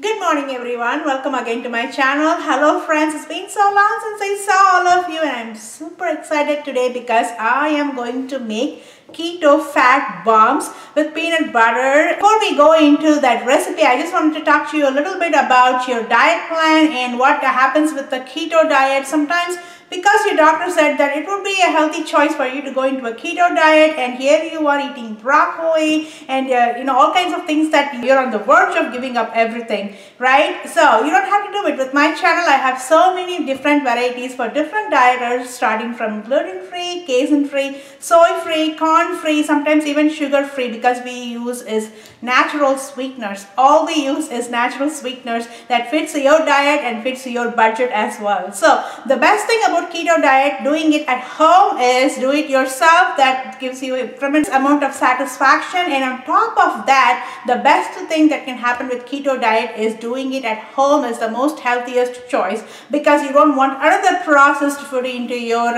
Good morning everyone, welcome again to my channel. Hello friends, it's been so long since I saw all of you and I'm super excited today because I am going to make Keto Fat Bombs with peanut butter. Before we go into that recipe, I just wanted to talk to you a little bit about your diet plan and what happens with the keto diet. Sometimes because your doctor said that it would be a healthy choice for you to go into a keto diet, and here you are eating broccoli and all kinds of things that you're on the verge of giving up everything, right? So you don't have to do it. With my channel I have so many different varieties for different dieters, starting from gluten-free, casein-free, soy-free, corn-free, sometimes even sugar-free, because we use is natural sweeteners. All we use is natural sweeteners that fits your diet and fits your budget as well. So the best thing about keto diet, doing it at home, is do it yourself. That gives you a tremendous amount of satisfaction, and on top of that, the best thing that can happen with keto diet is doing it at home is the most healthiest choice, because you don't want another processed food into your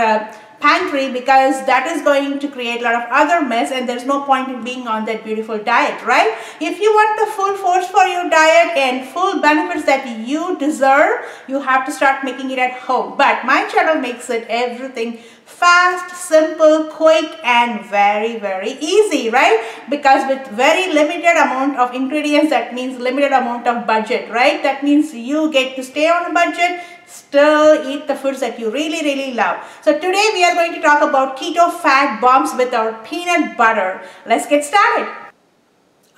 pantry, because that is going to create a lot of other mess and there's no point in being on that beautiful diet, right? If you want the full force for your diet and full benefits that you deserve, you have to start making it at home. But my channel makes it everything fast, simple, quick and very, very easy, right? Because with very limited amount of ingredients, that means limited amount of budget, right? That means you get to stay on a budget, still eat the foods that you really love. So today we are going to talk about Keto Fat Bombs with our peanut butter. Let's get started.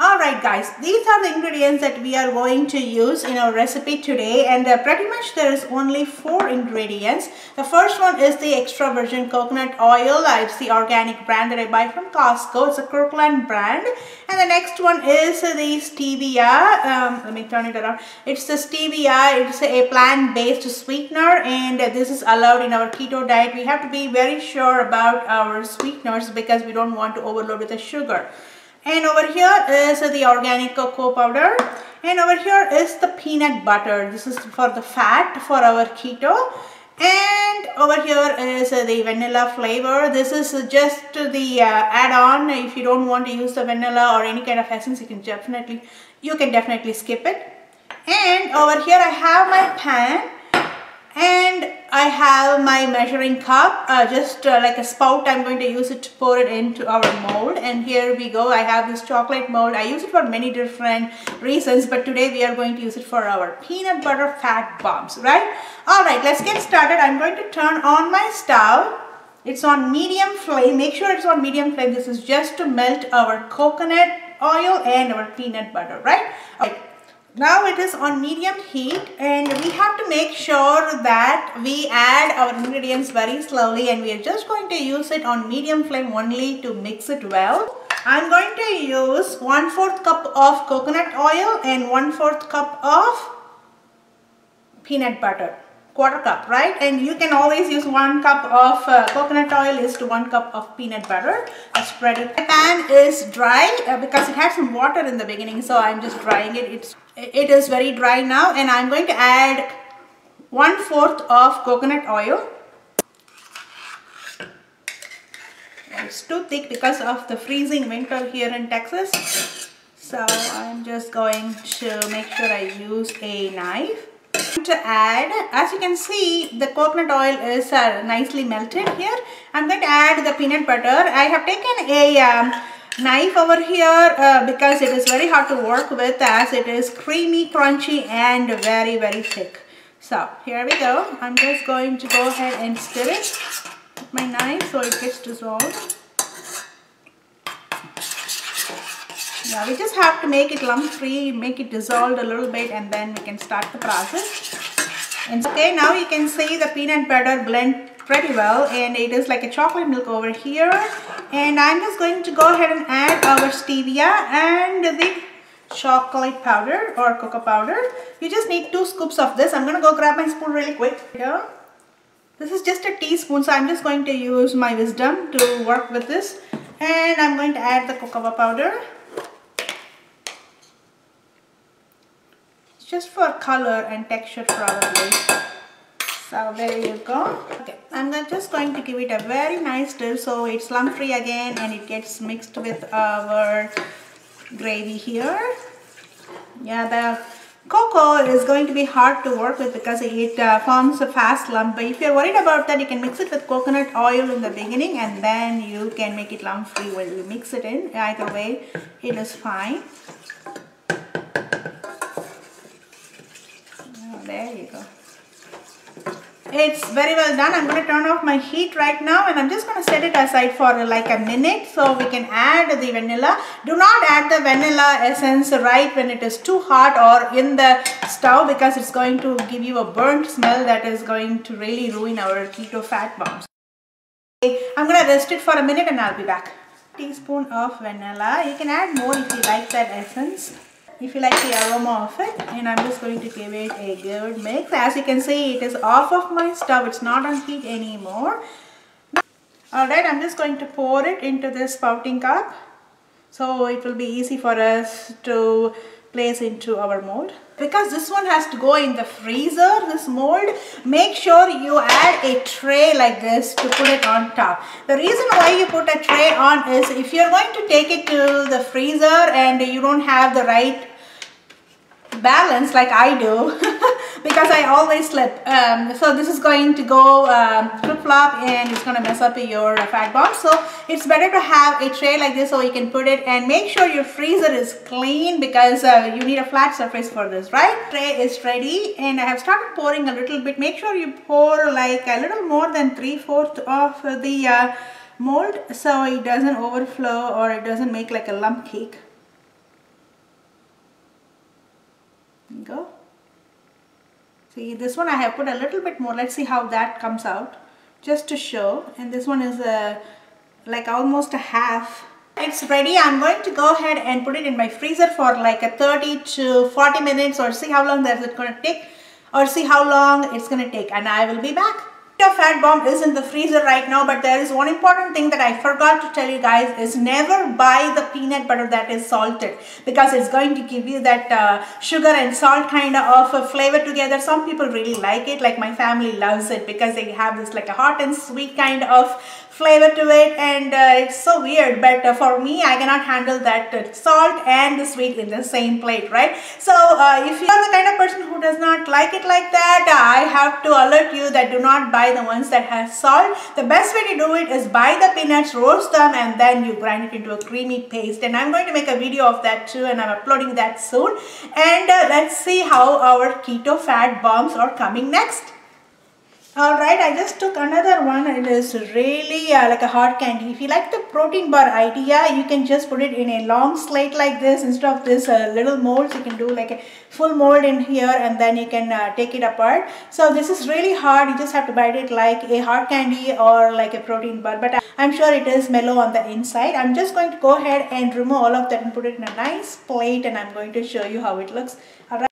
Alright guys, these are the ingredients that we are going to use in our recipe today, and pretty much there is only 4 ingredients. The first one is the extra virgin coconut oil. It's the organic brand that I buy from Costco. It's a Kirkland brand. And the next one is the stevia. Let me turn it around. It's the stevia. It's a plant-based sweetener, and this is allowed in our keto diet. We have to be very sure about our sweeteners because we don't want to overload with the sugar. And over here is the organic cocoa powder, and over here is the peanut butter. This is for the fat for our keto. And over here is the vanilla flavor. This is just the add-on. If you don't want to use the vanilla or any kind of essence, you can definitely skip it. And over here I have my pan, and I have my measuring cup, just like a spout. I'm going to use it to pour it into our mold. And here we go. I have this chocolate mold. I use it for many different reasons, but today we are going to use it for our peanut butter fat bombs, right? Alright, let's get started. I'm going to turn on my stove. It's on medium flame. Make sure it's on medium flame. This is just to melt our coconut oil and our peanut butter, right? Okay. Now it is on medium heat, and we have to make sure that we add our ingredients very slowly, and we are just going to use it on medium flame only to mix it well. I'm going to use 1/4 cup of coconut oil and 1/4 cup of peanut butter. 1/4 cup, right? And you can always use 1 cup of coconut oil is to 1 cup of peanut butter. I spread it. My pan is dry because it had some water in the beginning, so I'm just drying it. It is very dry now, and I'm going to add 1/4 of coconut oil. It's too thick because of the freezing winter here in Texas, so I'm just going to make sure I use a knife to add. As you can see, the coconut oil is nicely melted here. I'm going to add the peanut butter. I have taken a knife over here because it is very hard to work with, as it is creamy, crunchy and very thick. So here we go. I'm just going to go ahead and stir it with my knife so it gets dissolved. Yeah, we just have to make it lump free, make it dissolved a little bit, and then we can start the process. And okay, now you can see the peanut butter blend pretty well, and it is like a chocolate milk over here. And I'm just going to go ahead and add our stevia and the chocolate powder or cocoa powder. You just need 2 scoops of this. I'm going to go grab my spoon really quick. Here. This is just a teaspoon, so I'm just going to use my wisdom to work with this. And I'm going to add the cocoa powder. Just for color and texture probably. So there you go. Okay, I'm just going to give it a very nice stir so it's lump free again and it gets mixed with our gravy here. Yeah, the Cocoa is going to be hard to work with because it forms a fast lump. But if you're worried about that, you can mix it with coconut oil in the beginning and then you can make it lump free when you mix it in. Either way, it is fine. Oh, there you go. It's very well done. I'm going to turn off my heat right now and I'm just going to set it aside for like a minute so we can add the vanilla. Do not add the vanilla essence right when it is too hot or in the stove because it's going to give you a burnt smell that is going to really ruin our keto fat bombs. I'm going to rest it for a minute and I'll be back. Teaspoon of vanilla. You can add more if you like that essence, if you like the aroma of it, and I'm just going to give it a good mix. As you can see, it is off of my stove, it's not on heat anymore. Alright, I'm just going to pour it into this spouting cup so it will be easy for us to place into our mold. Because this one has to go in the freezer, this mold, make sure you add a tray like this to put it on top. The reason why you put a tray on is if you're going to take it to the freezer and you don't have the right balance like I do because I always slip, so this is going to go flip-flop and it's going to mess up your fat bomb. So it's better to have a tray like this so you can put it, and make sure your freezer is clean because you need a flat surface for this, right? Tray is ready and I have started pouring a little bit. Make sure you pour like a little more than 3/4 of the mold so it doesn't overflow or it doesn't make like a lump cake. Go. See, this one I have put a little bit more. Let's see how that comes out, just to show. And this one is like almost a half. It's ready. I'm going to go ahead and put it in my freezer for like a 30 to 40 minutes, or see how long that's it going to take, or see how long it's going to take, and I will be back. Keto Fat Bomb is in the freezer right now, but there is one important thing that I forgot to tell you guys is never buy the peanut butter that is salted, because it's going to give you that sugar and salt kind of a flavor together. Some people really like it, like my family loves it because they have this like a hot and sweet kind of flavor to it, and it's so weird, but for me I cannot handle that salt and the sweet in the same plate, right? So if you are the kind of person who does not like it like that, I have to alert you that do not buy the ones that have salt. The best way to do it is buy the peanuts, roast them, and then you grind it into a creamy paste, and I'm going to make a video of that too, and I'm uploading that soon. And let's see how our keto fat bombs are coming next. Alright, I just took another one. It is really like a hard candy. If you like the protein bar idea, you can just put it in a long slate like this instead of this little molds. You can do like a full mold in here and then you can take it apart. So this is really hard. You just have to bite it like a hard candy or like a protein bar, but I'm sure it is mellow on the inside. I'm just going to go ahead and remove all of that and put it in a nice plate, and I'm going to show you how it looks. Alright.